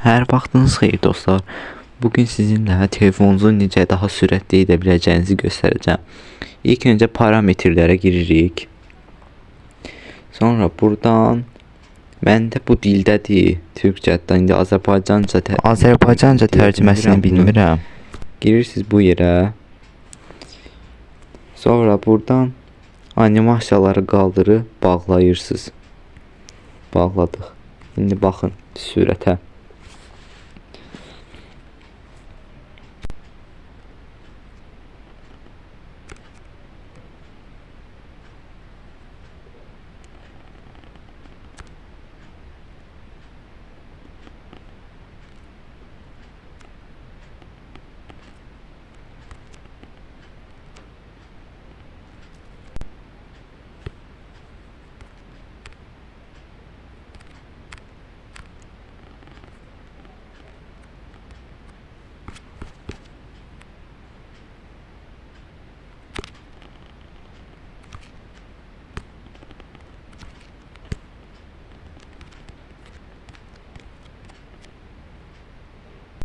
Hər vaxtınız xeyir dostlar. Bugün sizinlə telefonunuzu necə daha sürətli edə biləcəyinizi göstərəcəm. İlk öncə parametrlərə giririk. Sonra buradan məndə bu dildədir. Türkçədən indi Azərbaycanca tərcüməsini bilmirəm. Girirsiniz bu yerə. Sonra buradan animasiyaları qaldırıb bağlayırsınız. Bağladıq. İndi baxın sürətə.